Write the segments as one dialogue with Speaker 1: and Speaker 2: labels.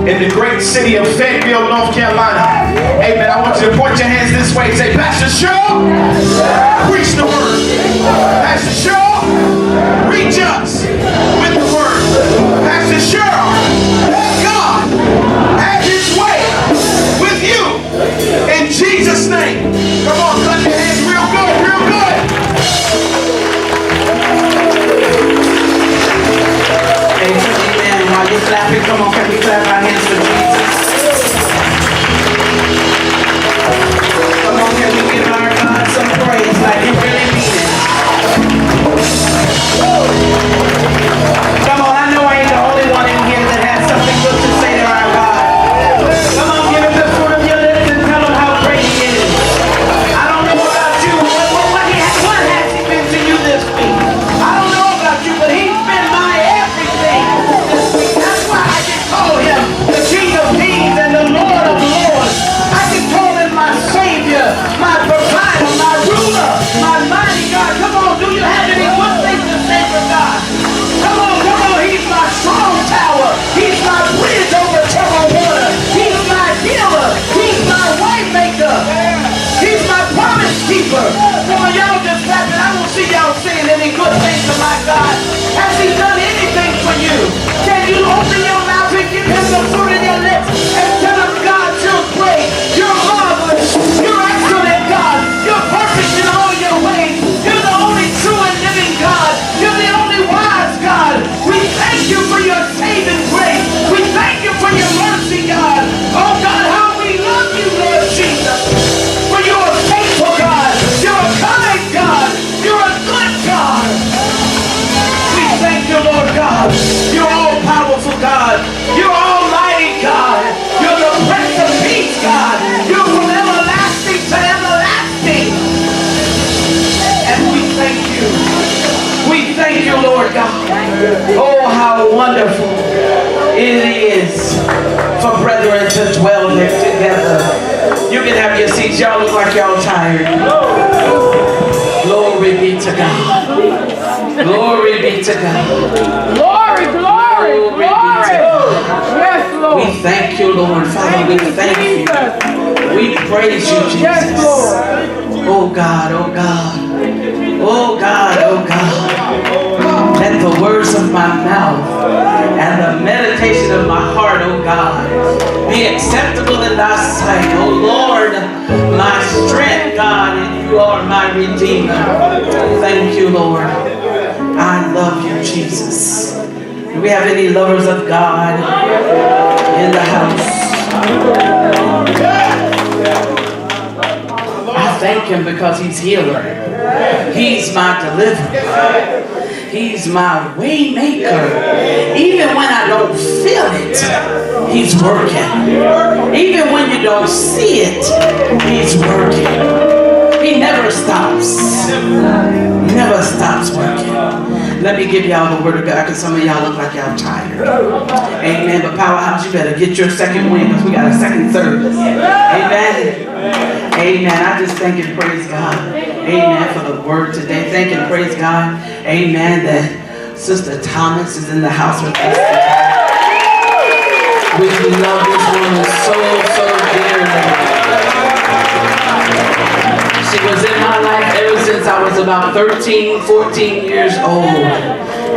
Speaker 1: in the great city of Fayetteville, North Carolina. Amen. I want you to point your hands this way and say, Pastor Cheryl, preach the word. Pastor Cheryl, reach us with the word. Pastor Cheryl, let God have his way with you in Jesus' name. Come on, clap your hands real good, real good.
Speaker 2: Amen. While you're clapping, come on, can we clap our hands for Jesus? Come on, can we give our God some praise like you really mean it? Come on, I know I ain't the only one in here that has something good to say to our God. Come on, give him the fruit of your lips and tell him how great he is. I don't know about you, but what has he been to you this week? I don't know about you, but he's been my everything this week. That's why I can call him the King of Kings and the Lord of Lords. I can call him my Savior, my provider, my ruler, my mighty God. Come on, do you have any good things to say for God? Come on, he's my strong tower. He's my bridge over troubled water. He's my healer. He's my way maker. He's my promise keeper. Come on, y'all just clap it. I don't see y'all saying any good things to my God. Has he done anything for you? Can you open your mouth and give him the fruit of your lips and tell him, God, you're great. You're marvelous. You're excellent, God. You're perfect in all your ways. You're the only true and living God. You're the only wise God. We thank you for your saving grace. We thank you for your mercy, God. Oh, God, how we love you, Lord Jesus. For you're a faithful God. You're a kind God. You're a good God. We thank you, Lord God. You're all-powerful God. You're almighty God. You're the Prince of Peace, God. You're from everlasting to everlasting. And we thank you. We thank you, Lord God. Oh, how wonderful it is for brethren to dwell there together. You can have your seats. Y'all look like y'all tired. Glory be to God. Glory be to God.
Speaker 3: Glory, glory,
Speaker 2: Glory
Speaker 3: glory.
Speaker 2: be to God.
Speaker 3: Yes, Lord.
Speaker 2: We thank you, Lord. Father, we thank you. We praise you, Jesus.
Speaker 3: Yes, Lord.
Speaker 2: Oh God, oh God. Oh God, oh God. Let the words of my mouth and the meditation of my heart, oh God, be acceptable in thy sight. Oh Lord, my strength, God, and you are my Redeemer. Thank you, Lord. I love you, Jesus. Do we have any lovers of God in the house? I thank him because he's healer. He's my deliverer. He's my way maker. Even when I don't feel it, he's working. Even when you don't see it, he's working. He never stops. Never stops working. Let me give y'all the word of God, because some of y'all look like y'all tired. Amen. But Powerhouse, you better get your second win, because we got a second service. Amen. Amen. I just thank and praise God. Amen for the word today. Thank and praise God. Amen that Sister Thomas is in the house with us today. We love this woman so dearly. She was in my life ever since I was about 13, 14 years old,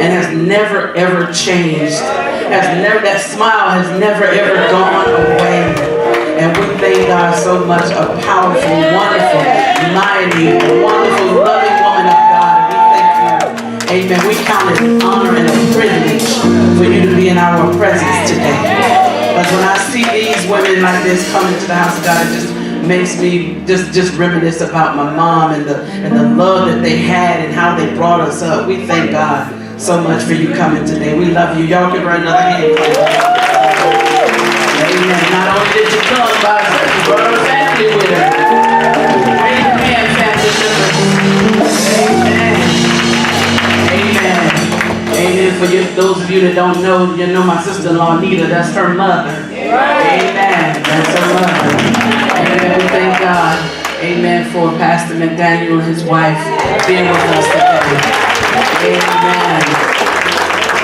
Speaker 2: and has never ever changed. That smile has never ever gone away. And we thank God so much, a powerful, wonderful, mighty, wonderful, loving woman of God. And we thank you. Amen. We count it an honor and a privilege for you to be in our presence today. Because when I see these women like this coming to the house of God, it just makes me just reminisce about my mom and the love that they had and how they brought us up. We thank God so much for you coming today. We love you. Y'all can write another hand. Amen. Not only did you come, but you brought a family with her. Amen, family members. Amen. Amen. Amen. For those of you that don't know, you know my sister-in-law, Nita, that's her mother. Amen. That's her mother. Amen. We thank God. Amen. For Pastor McDaniel and his wife being with us today. Amen.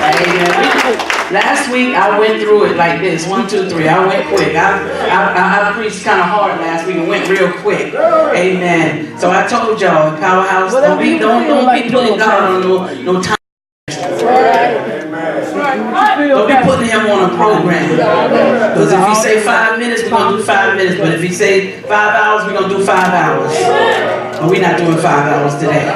Speaker 2: Amen. Last week I went through it like this. 1, 2, 3. I went quick. I preached kind of hard last week and went real quick. Amen. So I told y'all, Powerhouse, don't be putting God on no time. Don't be putting him on a program. Because if he say 5 minutes, we're going to do 5 minutes. But if he say 5 hours, we're going to do 5 hours. But we're not doing 5 hours today.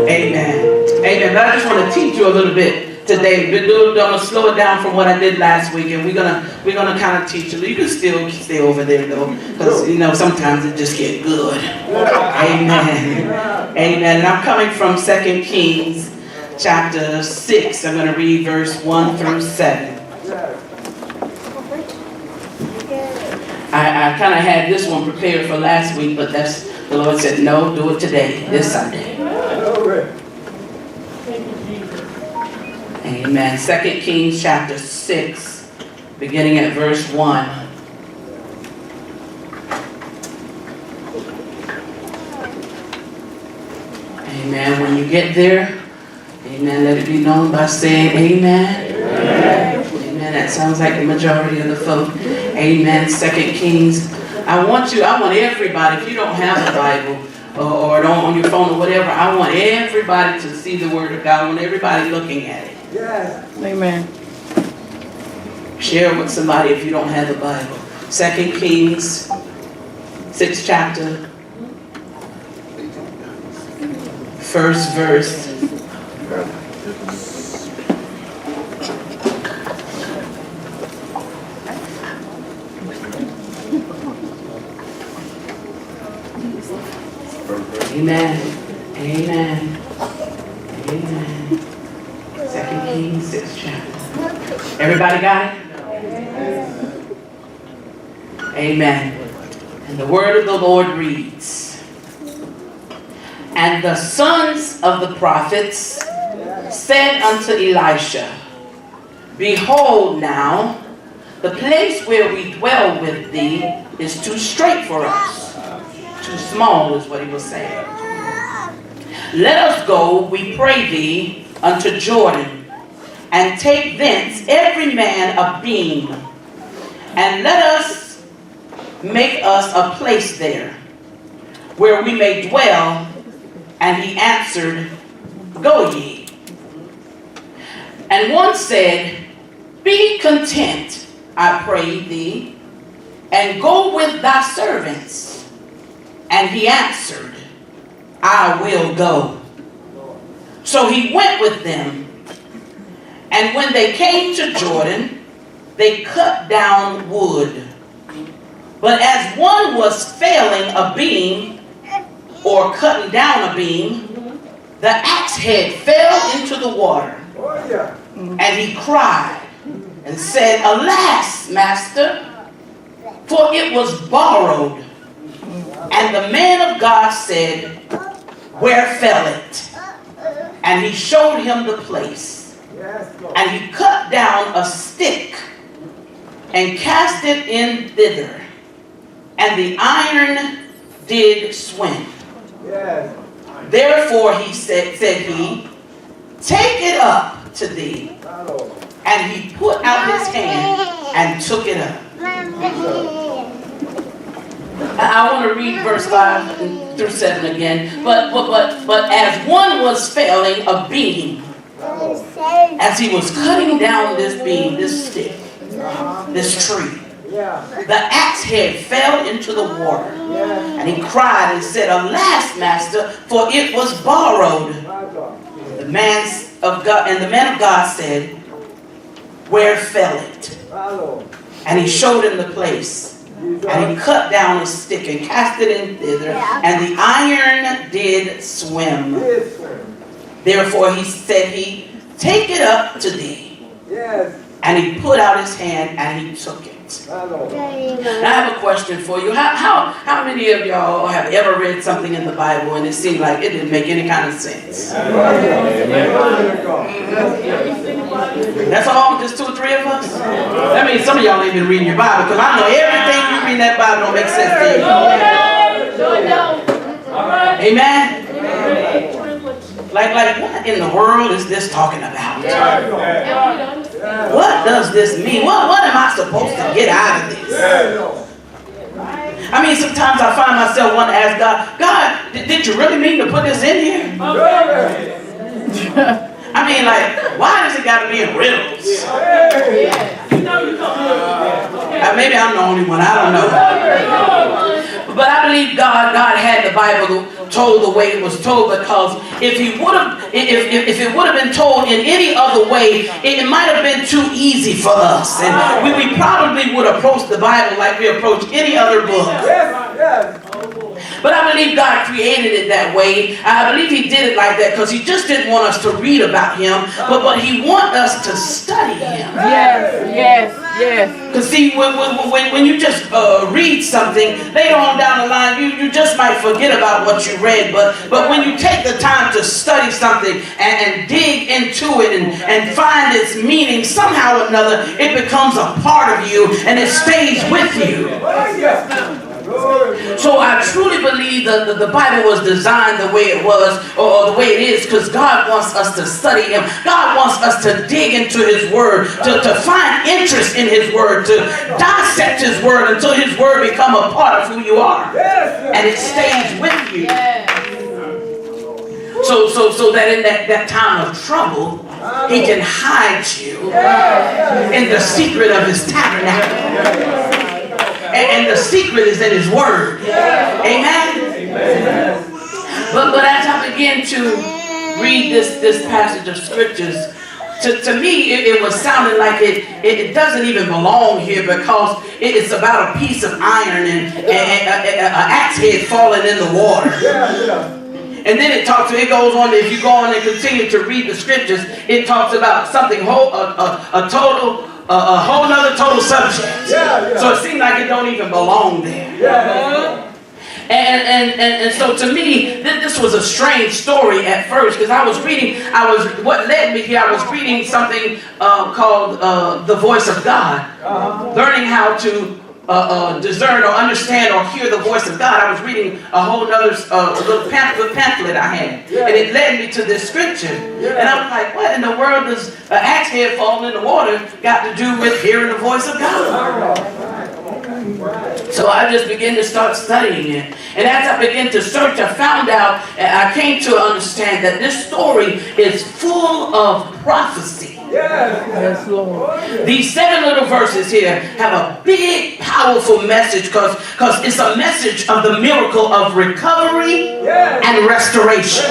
Speaker 2: Amen. Amen. But I just want to teach you a little bit today. I'm going to slow it down from what I did last week. And we're gonna kind of teach you. You can still stay over there, though. Because, you know, sometimes it just get good. Amen. Amen. And I'm coming from 2 Kings. Chapter 6, I'm going to read verse 1 through 7. I kind of had this one prepared for last week, but the Lord said, no, do it today, this Sunday. Amen. 2 Kings chapter 6, beginning at verse 1. Amen. When you get there, amen. Let it be known by saying amen. Amen. Amen. That sounds like the majority of the folk. Amen. 2 Kings. I want everybody, if you don't have a Bible or don't on your phone or whatever, I want everybody to see the Word of God. I want everybody looking at it.
Speaker 3: Yes. Amen.
Speaker 2: Share with somebody if you don't have the Bible. 2 Kings, 6th chapter, first verse. Amen. Amen. Amen. 2 Kings 6th chapter. Everybody got it? Amen. And the word of the Lord reads, and the sons of the prophets said unto Elisha, behold now, the place where we dwell with thee is too strait for us. Too small is what he was saying. Let us go, we pray thee, unto Jordan, and take thence every man a beam, and let us make us a place there, where we may dwell. And he answered, go ye. And one said, be content, I pray thee, and go with thy servants. And he answered, I will go. So he went with them. And when they came to Jordan, they cut down wood. But as one was felling a beam, or cutting down a beam, the axe head fell into the water. And he cried and said, alas, master, for it was borrowed. And the man of God said, where fell it? And he showed him the place. And he cut down a stick and cast it in thither. And the iron did swim. Therefore he said he, take it up to thee. And he put out his hand and took it up. I want to read verse 5 through 7 again. But as one was felling a beam, as he was cutting down this beam, this stick, this tree, the axe head fell into the water. And he cried and said, alas, master, for it was borrowed. The man of God said, where fell it? And he showed him the place. And he cut down a stick and cast it in thither. And the iron did swim. Therefore he said, take it up to thee. And he put out his hand and he took it. Now I have a question for you. How many of y'all have ever read something in the Bible and it seemed like it didn't make any kind of sense? That's all? Just 2 or 3 of us? That means some of y'all ain't been reading your Bible, because I know everything you read in that Bible don't make sense to you. Amen? Like what in the world is this talking about? What does this mean? What am I supposed to get out of this? I mean, sometimes I find myself wanting to ask God, did you really mean to put this in here? I mean, like, why does it got to be in riddles? Maybe I'm the only one. I don't know. But I believe God had the Bible told the way it was told, because if it would have been told in any other way, it might have been too easy for us, and we probably would approach the Bible like we approach any other book. But I believe God created it that way. I believe He did it like that because He just didn't want us to read about Him, but He wants us to study Him.
Speaker 3: Yes.
Speaker 2: Because see, when you just read something, later on down the line, you just might forget about what you read. But when you take the time to study something and dig into it and find its meaning, somehow or another, it becomes a part of you and it stays with you. So I truly believe that the Bible was designed the way it was, or the way it is, because God wants us to study Him. God wants us to dig into His Word, to find interest in His Word, to dissect His Word until His Word become a part of who you are, and it stays with you. So that in that time of trouble, He can hide you in the secret of His tabernacle. And the secret is in His Word. Amen? But as I begin to read this passage of scriptures, to me it was sounding like it doesn't even belong here, because it's about a piece of iron and an axe head falling in the water. And then it goes on, if you go on and continue to read the scriptures, it talks about something a whole nother total subject. So it seems like it don't even belong there. And so to me, this was a strange story at first, because what led me here, I was reading something called The Voice of God, learning how to discern or understand or hear the voice of God. I was reading a whole other little pamphlet I had, and it led me to this scripture. And I was like, what in the world does an axe head falling in the water got to do with hearing the voice of God? So I just began to start studying it. And as I began to search, I found out, and I came to understand that this story is full of prophecy.
Speaker 3: Yes, Lord.
Speaker 2: These 7 little verses here have a big, powerful message, because it's a message of the miracle of recovery and restoration.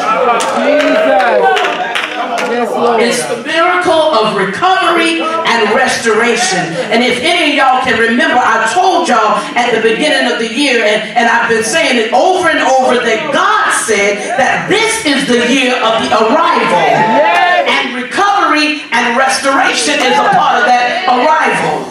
Speaker 3: Yes, Lord.
Speaker 2: It's the miracle of recovery and restoration. And if any of y'all can remember, I told y'all at the beginning of the year, and I've been saying it over and over, that God said that this is the year of the arrival. And recovery and restoration is a part of that arrival.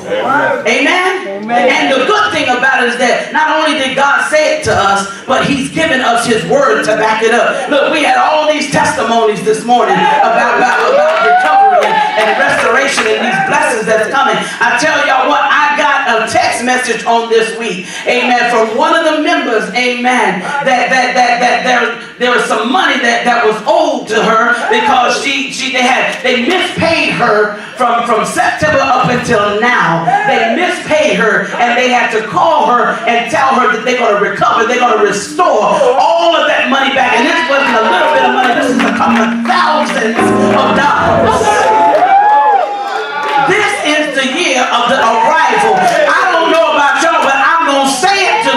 Speaker 2: Amen? And the good thing about it is that not only did God say it to us, but He's given us His Word to back it up. Look, we had all these testimonies this morning about recovery and restoration and these blessings that's coming. I tell y'all what, I got a text message on this week, amen, from one of the members, amen, that there was some money that was owed to her, because they mispaid her from September up until now. They mispaid her, and they had to call her and tell her that they're going to recover, they're going to restore all of that money back. And this wasn't a little bit of money, this is a couple of thousands of dollars. This is the year of the arrival. I don't know about y'all, but I'm going to say it to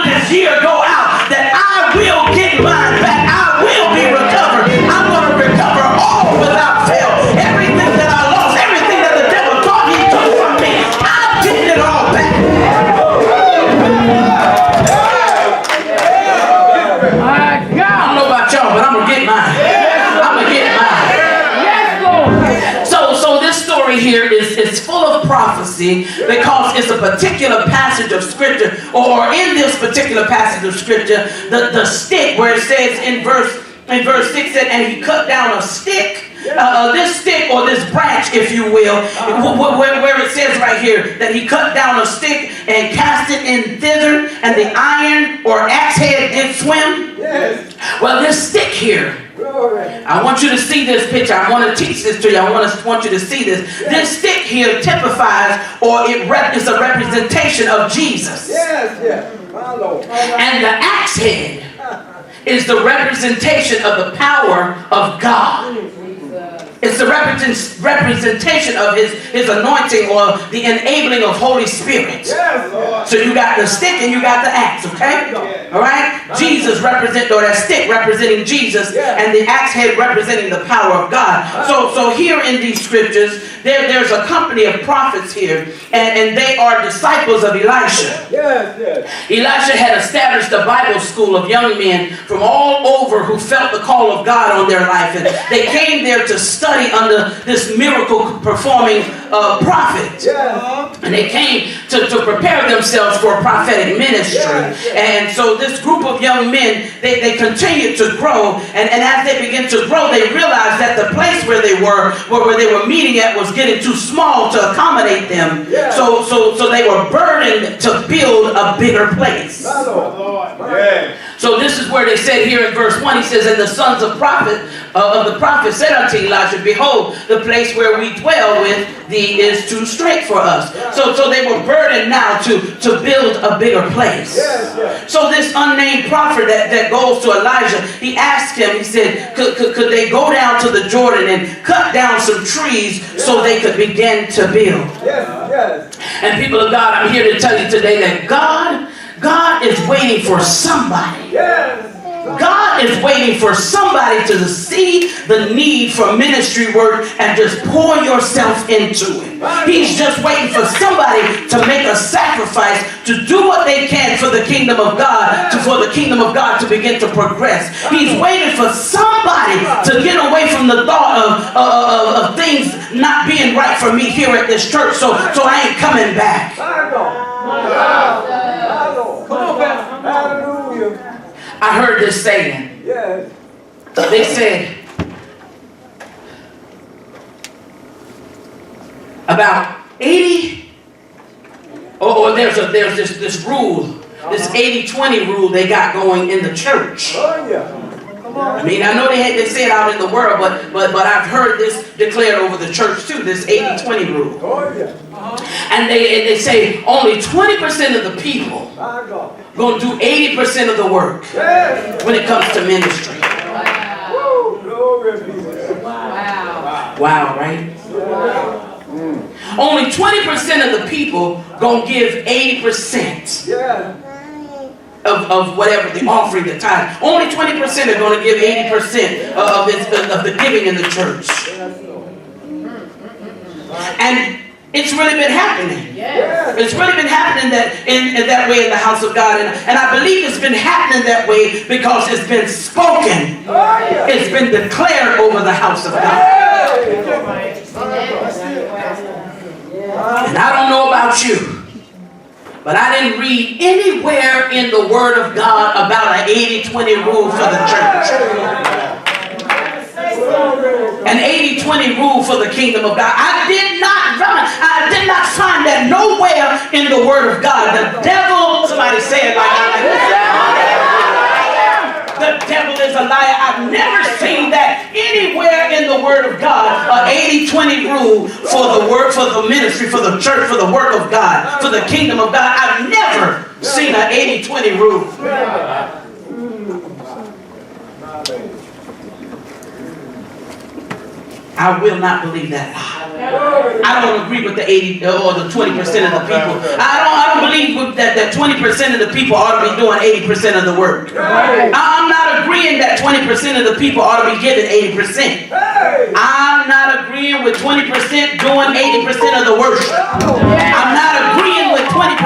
Speaker 2: this year go out, that I will get mine back. I will be recovered. I'm going to recover all without fail. Everything that I lost, everything that the devil thought he took from me, I'm getting it all back.
Speaker 3: My God.
Speaker 2: I don't know about y'all, but I'm going to get mine. I'm going to get mine.
Speaker 3: Yes, Lord.
Speaker 2: So this story here is full of prophecy, because it's a particular passage of scripture, or in this particular passage of scripture, the stick, where it says in verse 6 said, and He cut down a stick. This stick, or this branch, if you will, where it says right here that He cut down a stick and cast it in thither, and the iron or axe head did swim. Well, this stick here I want you to see this picture. I want to teach this to you. I want you to see this. This stick here typifies, or is a representation of Jesus. And the axe head is the representation of the power of God. It's the representation of his anointing, or the enabling of Holy Spirit. So you got the stick and you got the axe, okay? All right? Jesus or that stick representing Jesus, and the axe head representing the power of God. So here in these scriptures, there's a company of prophets here, and they are disciples of Elisha. Elisha had established a Bible school of young men from all over who felt the call of God on their life, and they came there to study under this miracle performing prophet. And they came to prepare themselves for a prophetic ministry. And so this group of young men, they continued to grow, and as they began to grow, they realized that the place where they were meeting at was getting too small to accommodate them. So they were burdened to build a bigger place. So this is where they said here in verse 1, he says, and the sons of the prophet said unto Elisha, behold, the place where we dwell with thee is too strait for us. So they were burdened now to build a bigger place. So this unnamed prophet that goes to Elijah, he asked him, he said, could they go down to the Jordan and cut down some trees so they could begin to build? And people of God, I'm here to tell you today that God is waiting for somebody. God is waiting for somebody to see the need for ministry work and just pour yourself into it. He's just waiting for somebody to make a sacrifice, to do what they can for the kingdom of God, for the kingdom of God to begin to progress. He's waiting for somebody to get away from the thought of things not being right for me here at this church, so I ain't coming back. I heard this saying. They said about 80, or there's this rule, this 80-20 rule they got going in the church. I mean, I know they say it out in the world, but I've heard this declared over the church too, this 80-20 rule. And they say only 20% of the people going to do 80% of the work when it comes to ministry. Wow, right? Only 20% of the people going to give 80%. Of whatever the offering, the tithe. Only 20% are going to give 80% of the giving in the church. And it's really been happening. It's really been happening in that way in the house of God. And I believe it's been happening that way because it's been spoken. It's been declared over the house of God. And I don't know about you, but I didn't read anywhere in the Word of God about an 80-20 rule for the church. An 80-20 rule for the kingdom of God. I did not find that nowhere in the Word of God. The devil, somebody say it like the devil is a liar. I've never seen that anywhere in the Word of God. An 80-20 rule for the work, for the ministry, for the church, for the work of God, for the kingdom of God. I've never seen an 80-20 rule. I will not believe that lie. I don't agree with the 80 or the 20% of the people. I don't believe that 20% of the people ought to be doing 80% of the work. I'm not agreeing that 20% of the people ought to be giving 80%. I'm not agreeing with 20% doing 80% of the worship. I'm not agreeing with 20%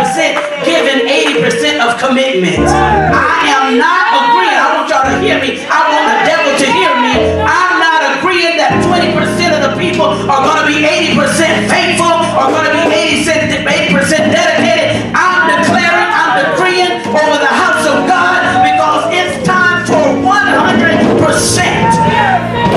Speaker 2: giving 80% of commitment. I am not agreeing. I want y'all to hear me. I want the devil to hear me. I'm not agreeing that 20% of the people are going to be 80% faithful, are going to be 80% dedicated. I'm declaring, I'm decreeing over the house of God because it's time for 100%.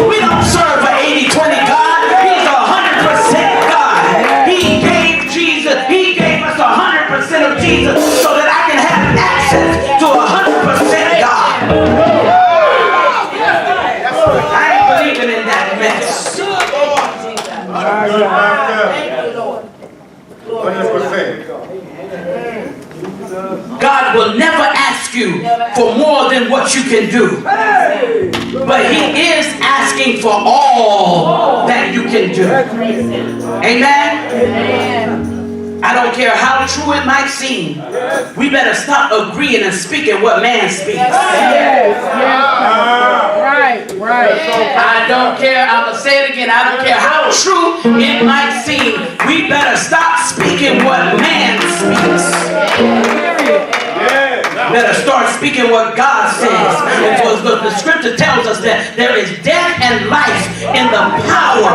Speaker 2: We don't serve an 80-20 God. He's 100% God. He gave Jesus, He gave us 100% of Jesus so that I can have access to 100% God. God will never ask you for more than what you can do. But He is asking for all that you can do. Amen? I don't care how true it might seem. We better stop agreeing and speaking what man speaks.
Speaker 3: Right.
Speaker 2: I don't care. I'm going to say it again. I don't care how true it might seem. We better stop speaking what man speaks. Better start speaking what God says. Because the scripture tells us that there is death and life in the power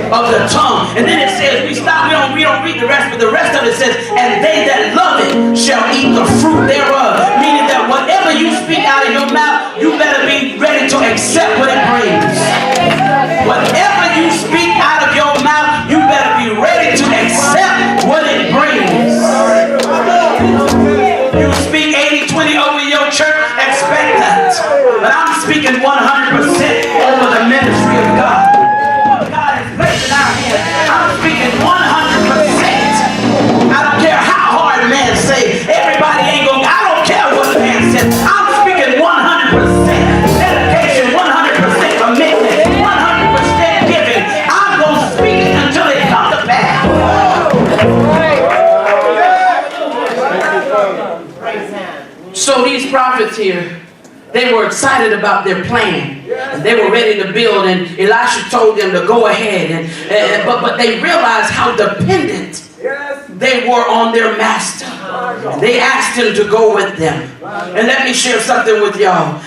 Speaker 2: of the tongue. And then it says, we don't read the rest, but the rest of it says, and they that love it shall eat the fruit thereof. Meaning that whatever you speak out of your mouth, you better be ready to accept what it brings. Whatever you speak out of your mouth, you better be ready to accept what it brings. You speak 80-20 over your church, expect that. But I'm speaking 100% over the ministry of God. What God has placed in our hands, I'm speaking 100%. I don't care how hard man say. Everybody ain't going. I don't care what the man says. I'm speaking 100% dedication, 100% commitment, 100% giving. I'm going to speak it until it comes to pass. So these prophets here, they were excited about their plan. And they were ready to build, and Elisha told them to go ahead. But they realized how dependent they were on their master. They asked him to go with them. And let me share something with y'all.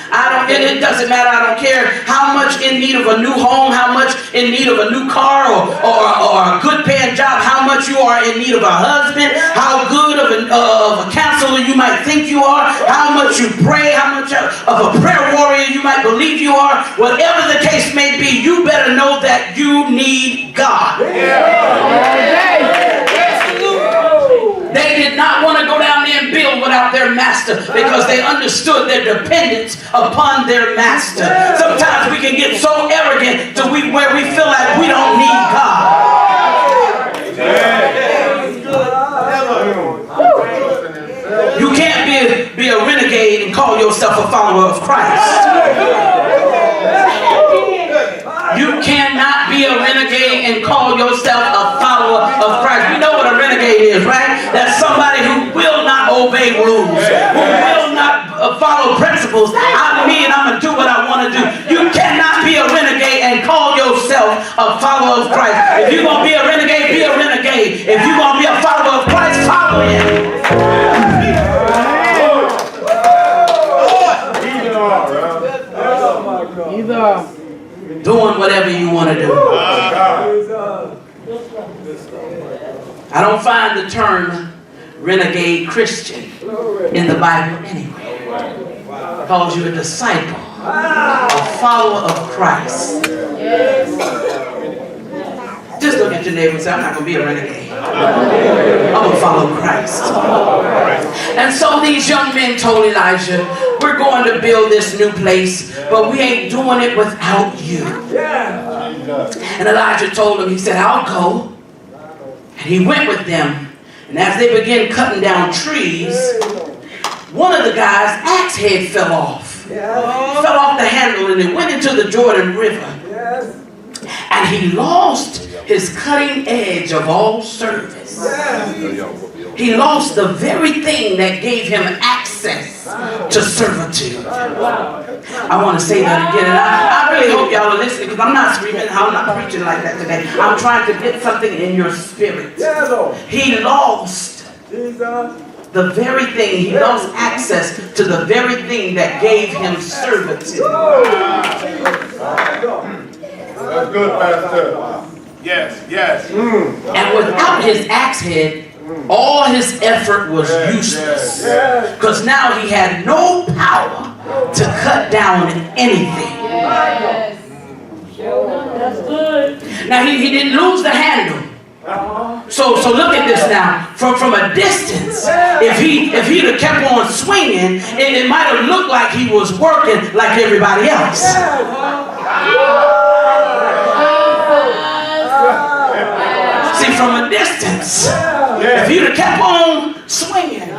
Speaker 2: It doesn't matter. I don't care how much in need of a new home, how much in need of a new car or a good paying job, how much you are in need of a husband, how good of a counselor you might think you are, how much you pray, how much of a prayer warrior you might believe you are. Whatever the case may be, you better know that you need God. They did not want to go down there and build without their master because they understood their dependence upon their master. Sometimes we can get so arrogant to where we feel like we don't need God. You can't be a renegade and call yourself a follower of Christ. You cannot be a renegade and call yourself a follower of Christ. You know what a renegade is, right? That's somebody who will not obey rules, who will not follow principles. I'm me and I'm going to do what I want to do. You cannot be a renegade and call yourself a follower of Christ. If you're going to be a renegade, be a renegade. If you're going to be a follower of Christ, follow him.
Speaker 3: Either.
Speaker 2: Doing whatever you want to do. I don't find the term renegade Christian in the Bible anyway. It calls you a disciple, a follower of Christ. Just look at your neighbor and say, I'm not going to be a renegade. I'm going to follow Christ. And so these young men told Elijah, we're going to build this new place, but we ain't doing it without you. And Elijah told him, he said, I'll go. And he went with them. And as they began cutting down trees, one of the guys' axe head fell off. Fell off the handle and it went into the Jordan River. And he lost his cutting edge of all service. He lost the very thing that gave him access to servitude. I want to say that again. And I really hope y'all are listening because I'm not preaching like that today. I'm trying to get something in your spirit. He lost the very thing. He lost access to the very thing that gave him servitude.
Speaker 4: That's good, Pastor. Yes.
Speaker 2: And without his axe head, all his effort was useless. Because now he had no power to cut down anything.
Speaker 3: That's good.
Speaker 2: Now he didn't lose the handle. So look at this now. From a distance, if he'd have kept on swinging, it might have looked like he was working like everybody else. See, from a distance, if you'd have kept on swinging,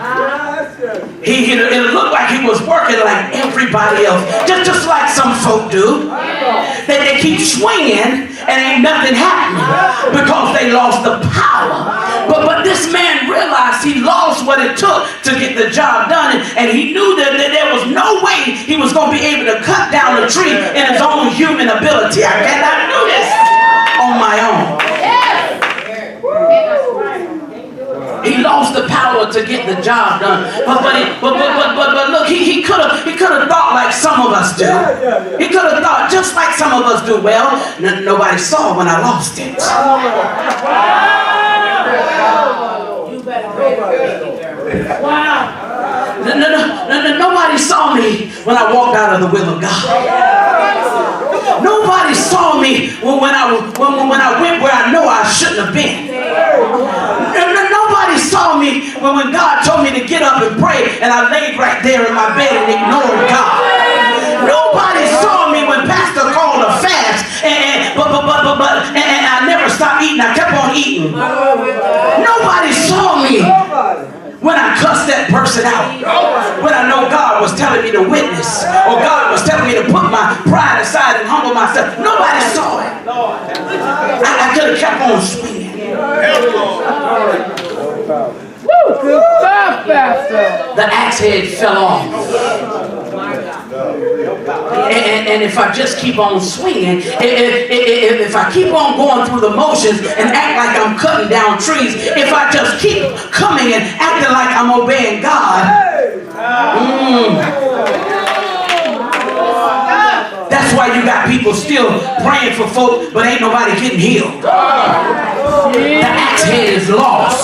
Speaker 2: it looked like he was working like everybody else, just like some folk do. They keep swinging and ain't nothing happening because they lost the power. But this man realized he lost what it took to get the job done, and he knew that there was no way he was going to be able to cut down a tree in his own human ability. I cannot do this on my own. He lost the power to get the job done. But look, he could have thought like some of us do. He could have thought just like some of us do. Well, nobody saw when I lost it. Wow. Nobody saw me when I walked out of the will of God. Nobody saw me when I went where I know I shouldn't have been. Nobody saw me when God told me to get up and pray and I laid right there in my bed and ignored God. Nobody saw me when Pastor called a fast and I never stopped eating. I kept on eating. Nobody saw me when I cussed that person out, when I know God was telling me to witness, or God was telling me to put my pride aside and humble myself. Nobody saw it. I could have kept on swinging.
Speaker 3: Woo, good stuff, Pastor.
Speaker 2: The axe head fell off. And if I just keep on swinging, if I keep on going through the motions and act like I'm cutting down trees, if I just keep coming and acting like I'm obeying God, that's why you got people still praying for folk, but ain't nobody getting healed. The axe head is lost.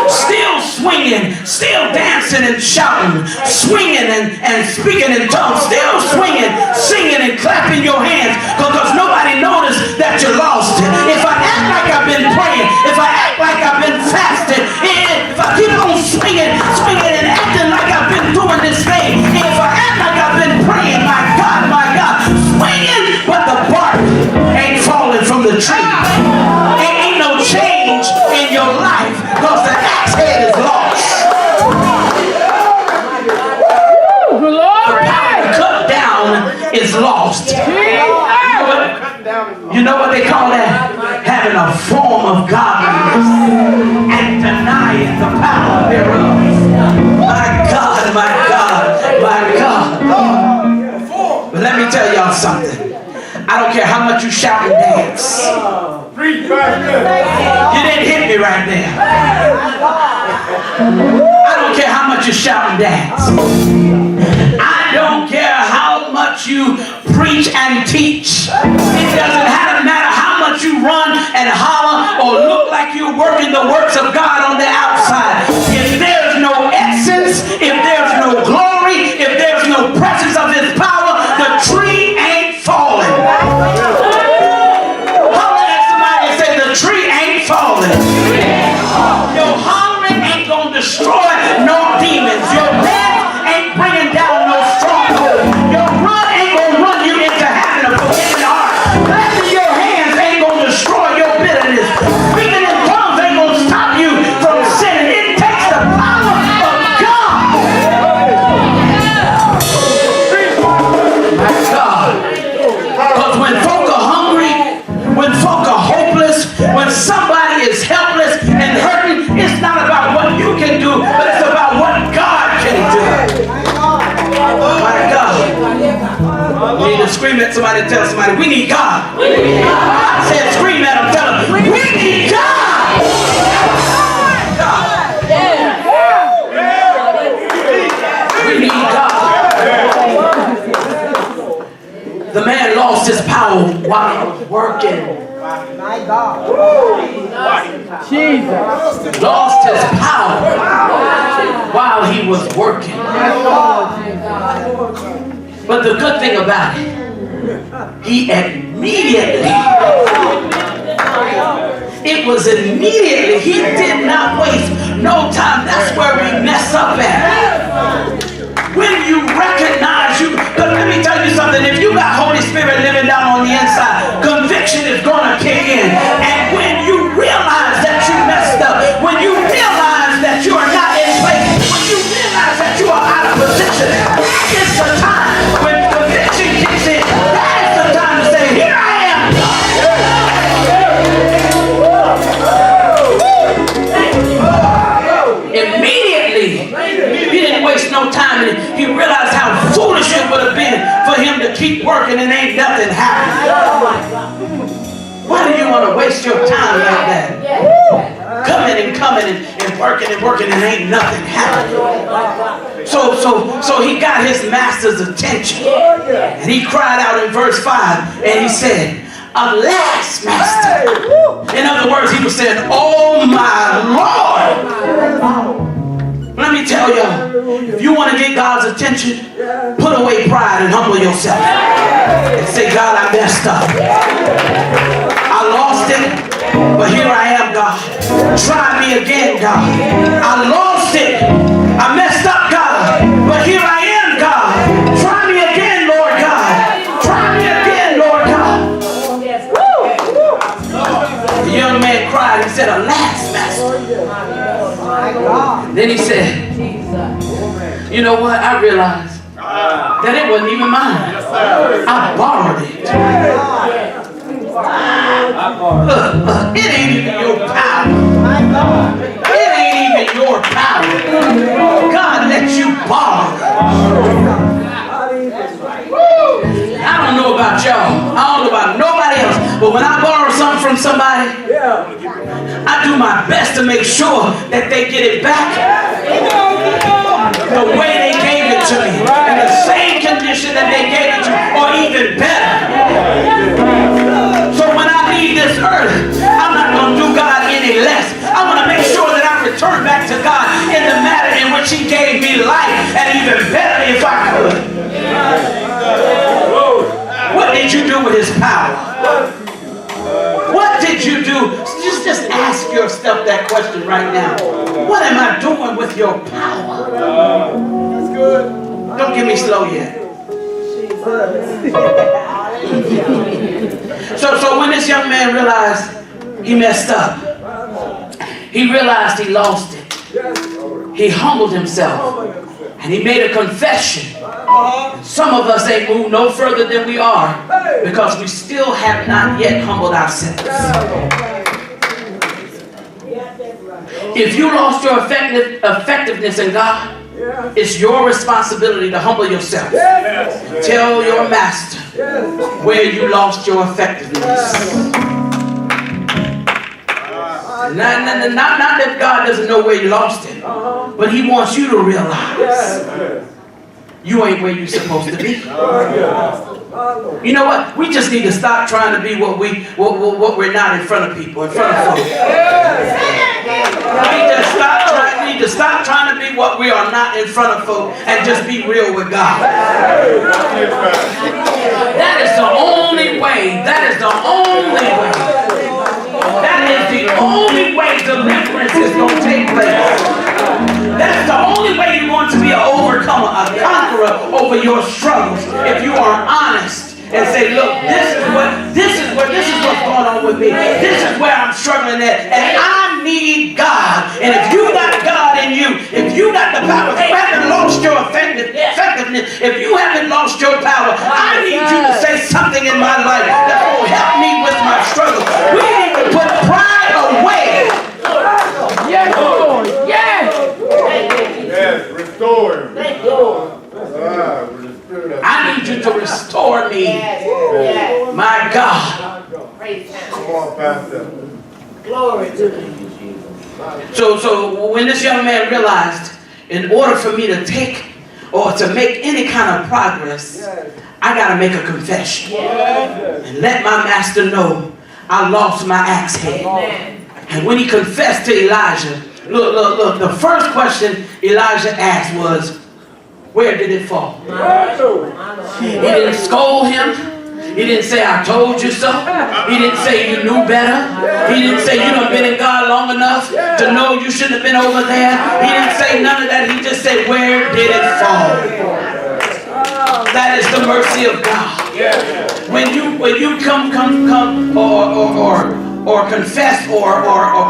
Speaker 2: Still swinging, still dancing and shouting, swinging and speaking in tongues, still swinging, singing and clapping your hands because nobody noticed that you lost it. If I act like I've been praying, if I act like I've been fasting, if I keep on swinging and acting like I've been doing this thing, if I act like I've been praying, my God, swinging, but the bark ain't falling from the tree. Ain't no change in your life because the axe head is lost.
Speaker 3: Glory!
Speaker 2: The power to cut down is lost. You know what they call that? Having a form of godliness and denying the power thereof. My God, my God, my God. But let me tell y'all something. I don't care how much you shout and dance. You didn't hit me right there. I don't care how much you shout and dance. I don't care how much you preach and teach. It doesn't matter how much you run and holler or look like you're working the works of God on the outside. If there's no essence, if there's no glory, if there's no presence of His power, the tree ain't falling. Holler at somebody and say, the tree ain't falling. Your hollering ain't gonna destroy no demons. Your dance ain't bringing down no stronghold. Your run ain't gonna run you into having a forgiving heart. Clapping your hands ain't gonna destroy your bitterness. Speaking in tongues ain't gonna stop you from sinning. It takes the power of God. My God. Because when folk are hungry, when folk are hopeless, when somebody is helpless and hurting, it's not about what you can do, but it's about what God can do. My God. You need to scream at somebody and tell somebody, we need God. I said scream at them, tell them, we need God. God. We need God. The man lost his power while working.
Speaker 5: My God.
Speaker 3: Jesus.
Speaker 2: Lost his power while he was working. But the good thing about it, he immediately, it was immediately, he did not waste no time. That's where we mess up at. When you recognize you, but let me tell you something, if you got Holy Spirit living down on the inside, conviction is going to kick in. And when you realize that you messed up, when you realize that you are not in place, when you realize that you are out of keep working and ain't nothing happening? Why do you want to waste your time like that? Coming and working and ain't nothing happening. So he got his master's attention. And he cried out in verse 5 and he said, "Alas, master." In other words, he was saying, "Oh my Lord." Let me tell you, if you want to get God's attention, put away pride and humble yourself. And say, "God, I messed up. I lost it, but here I am, God. Try me again, God. I lost it. I messed up, God, but here I am, God. Try me again, Lord God. Try me again, Lord God." The young man cried and said, "Alas, master." Then he said, "You know what? I realized that it wasn't even mine. I borrowed it. Look, it ain't even your power. It ain't even your power. God let you borrow it." I don't know about y'all. I don't know about nobody else. But when I borrow something from somebody, I do my best to make sure that they get it back the way they gave it to me, in the same condition that they gave it to me, or even better. So when I leave this earth, I'm not going to do God any less. I want to make sure that I return back to God in the manner in which He gave me life, and even better if I could. What did you do with His power? What did you do? Just ask yourself that question right now. What am I doing with your power? That's good. Don't get me slow yet. So when this young man realized he messed up, he realized he lost it. He humbled himself and he made a confession. Some of us ain't moved no further than we are because we still have not yet humbled ourselves. If you lost your effectiveness in God, it's your responsibility to humble yourself. Tell your master where you lost your effectiveness. Not that God doesn't know where you lost it, but He wants you to realize you ain't where you're supposed to be. You know what? We just need to stop trying to be what we're not in front of people, in front of folks. We need to stop trying to be what we are not in front of folks and just be real with God. That is the only way. That is the only way. That is the only way deliverance is going to take place. That's the only way you're going to be an overcomer, a conqueror over your struggles. If you are honest and say, "Look, this is what's going on with me. This is where I'm struggling at, and I need God." And if you got God in you, if you got the power, if you haven't lost your effectiveness, if you haven't lost your power, I need you to say something in my life that will help me with my struggle. We need to put pride away.
Speaker 3: Yes, Lord. Yes.
Speaker 4: Yes, restore him.
Speaker 2: I need you to restore me. My God.
Speaker 4: Come on, Pastor.
Speaker 5: Glory to you.
Speaker 2: So when this young man realized, in order for me to take or to make any kind of progress, I got to make a confession and let my master know I lost my axe head. And when he confessed to Elijah, look, the first question Elijah asked was, where did it fall? He didn't scold him. He didn't say, "I told you so." He didn't say, "You knew better." He didn't say, "You done been in God long enough to know you shouldn't have been over there." He didn't say none of that. He just said, "Where did it fall?" That is the mercy of God. When you come or confess or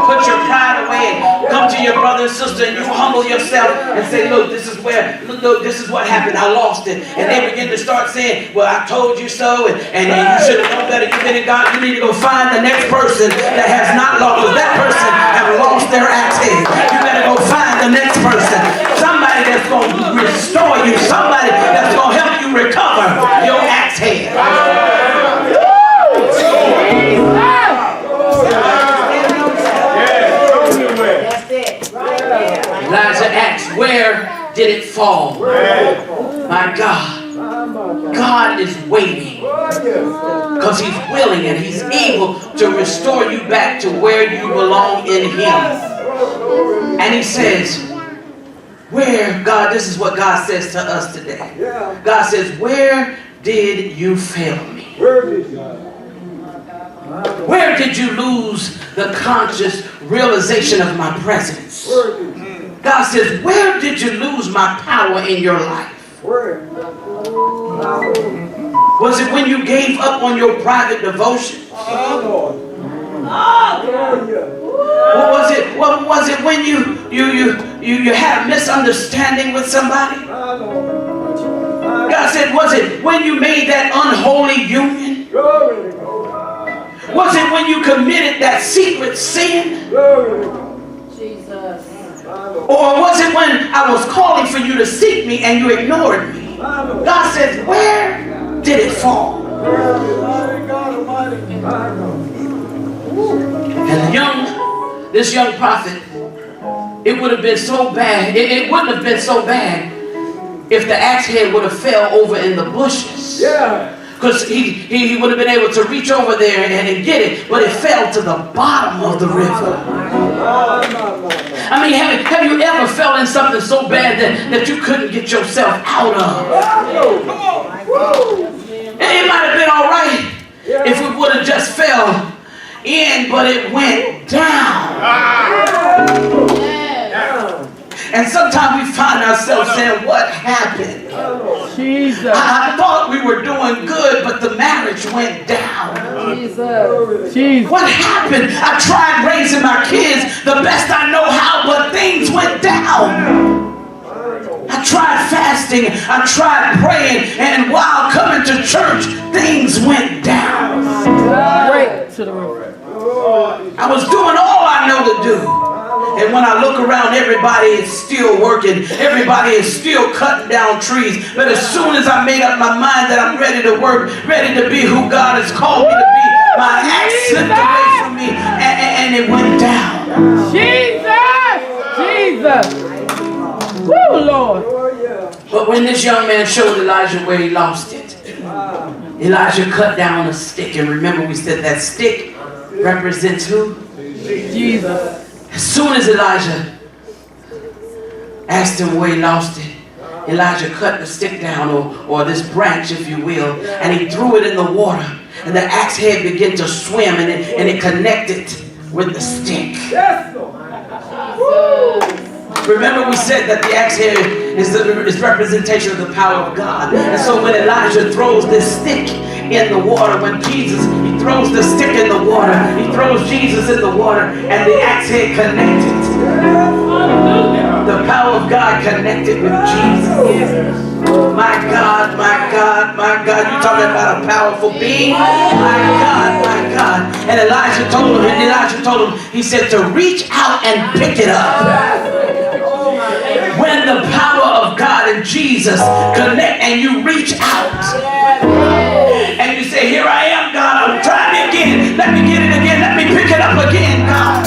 Speaker 2: put your pride away and come to your brother and sister and you humble yourself and say, "Look, this is what happened. I lost it." And they begin to start saying, "Well, I told you so, and you should have known better. You've been in God." You need to go find the next person that has not lost, because that person have lost their axe head. You better go find the next person. Somebody that's going to restore you. Somebody that's going to help you recover your axe head. Elijah asks, where did it fall? My God. God is waiting because he's willing and he's able to restore you back to where you belong in him. And he says, where, God, this is what God says to us today. God says, where did you fail me? Where did you lose the conscious realization of my presence? God says, where did you lose my power in your life? Was it when you gave up on your private devotion? What was it when you had a misunderstanding with somebody? God said, was it when you made that unholy union? Was it when you committed that secret sin?
Speaker 5: Jesus.
Speaker 2: Or was it when I was calling for you to seek me and you ignored me? God says, where did it fall? And this young prophet, it would have been so bad. It wouldn't have been so bad if the axe head would have fell over in the bushes. Because he would have been able to reach over there and get it, but it fell to the bottom of the river. I mean, have you ever fell in something so bad that you couldn't get yourself out of? It might have been all right if it would have just fell in, but it went down. And sometimes we find ourselves saying, what happened?
Speaker 3: Jesus.
Speaker 2: I thought we were doing good, but the marriage went down.
Speaker 3: Jesus.
Speaker 2: What happened? I tried raising my kids the best I know how, but things went down. I tried fasting, I tried praying, and while coming to church, things went down.
Speaker 3: Right to the roof.
Speaker 2: I was doing all I know to do. And when I look around, everybody is still working. Everybody is still cutting down trees. But as soon as I made up my mind that I'm ready to work, ready to be who God has called me to be, my axe slipped away from me and it went down.
Speaker 3: Jesus! Woo, Lord!
Speaker 2: But when this young man showed Elijah where he lost it, Elijah cut down a stick. And remember, we said that stick represents who?
Speaker 3: Jesus.
Speaker 2: As soon as Elijah asked him where he lost it, Elijah cut the stick down, or this branch, if you will, and he threw it in the water. And the axe head began to swim, and it connected with the stick. Remember, we said that the axe head is representation of the power of God. And so when Elijah throws this stick in the water, when he throws the stick in the water, he throws Jesus in the water, and the axe head connected. The power of God connected with Jesus. My God, my God, my God. You're talking about a powerful being? My God, my God. And Elijah told him, he said to reach out and pick it up. When the power of God and Jesus connect and you reach out and you say, here I am, God, I'm trying it again. Let me get it again. Let me pick it up again, God.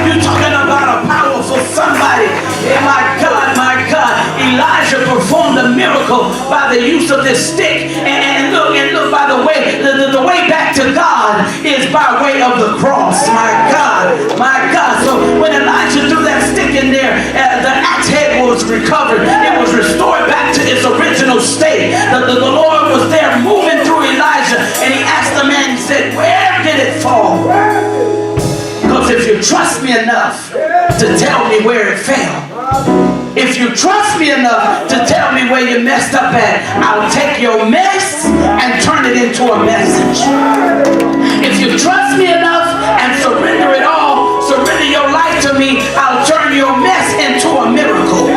Speaker 2: You're talking about a powerful somebody. Yeah, my God, my God. Elijah performed a miracle by the use of this stick. And look, by the way, the way back to God is by way of the cross. My God, my God. So when Elijah threw that stick in there, the axe head was recovered. It was restored back to its original state. The Lord was there moving through Elijah, and he asked the man, he said, where did it fall? Because if you trust me enough to tell me where it fell, if you trust me enough to tell me where you messed up at, I'll take your mess and turn it into a message. If you trust me enough and surrender it all, surrender your life to me, I'll turn your mess into a miracle.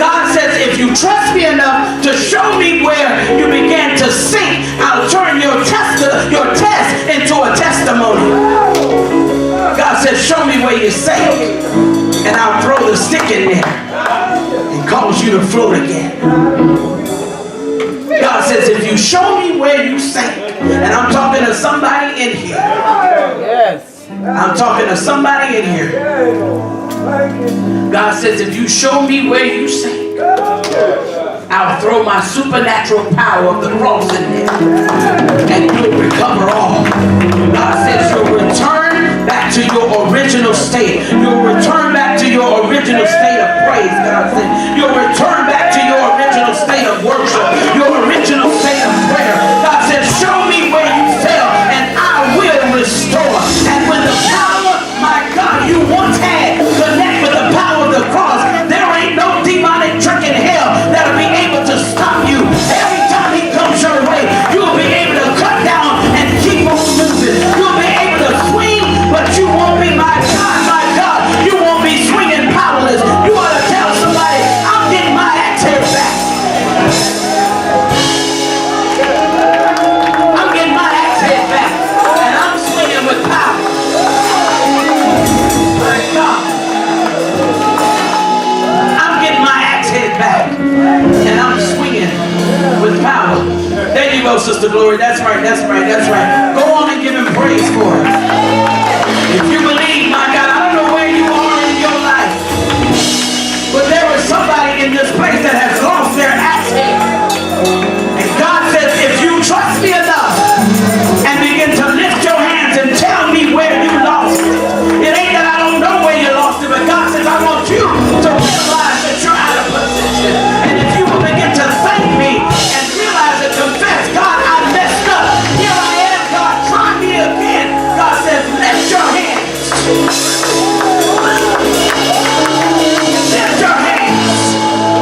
Speaker 2: God says, if you trust me enough to show me where you began to sink, I'll turn your test into a testimony. God says, show me where you sank, and I'll throw the stick in there and cause you to float again. God says, if you show me where you sank, and I'm talking to somebody in here.
Speaker 3: Yes.
Speaker 2: I'm talking to somebody in here. God says, if you show me where you sink, I'll throw my supernatural power of the cross in there, and you'll recover all. God says you'll return back to your original state. You'll return back to your original state of praise. God said you'll return back to your original state of worship, your original state of prayer. God says, show me where you fell, and I will restore. And when the power, my God, you once had connect with the power of the cross, there ain't no demonic trick in hell that'll be able to stop you. Every time he comes your way, you'll be able to cut down and keep on moving. You'll be able to swing, but you won't be, my God, you won't be swinging powerless. You ought to tell somebody, I'm getting my axe head back. I'm getting my axe head back, and I'm swinging with power. My God. I'm getting my axe head back, and I'm swinging with power. There you go, Sister Glory. That's right, that's right, that's right. Go on and give him praise for it. If you believe, my God, I don't know where you are in your life, but there is somebody in this place that has lost their axe head. And God says, if you trust me enough and begin to lift your hands and tell me where you lost it, it ain't that I don't know where you lost it, but God says, I want you to realize that you're out of position. And if you will begin to thank me and realize and confess, God, I messed up. Here I am, God, try me again. God says, lift your hands. Lift your hands.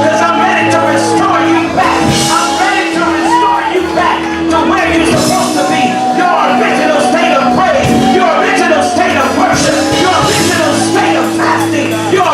Speaker 2: Because I'm ready to restore you back. I'm ready to restore you back to where you're supposed to be. Your original state of praise. Your original state of worship. Your original state of fasting. Your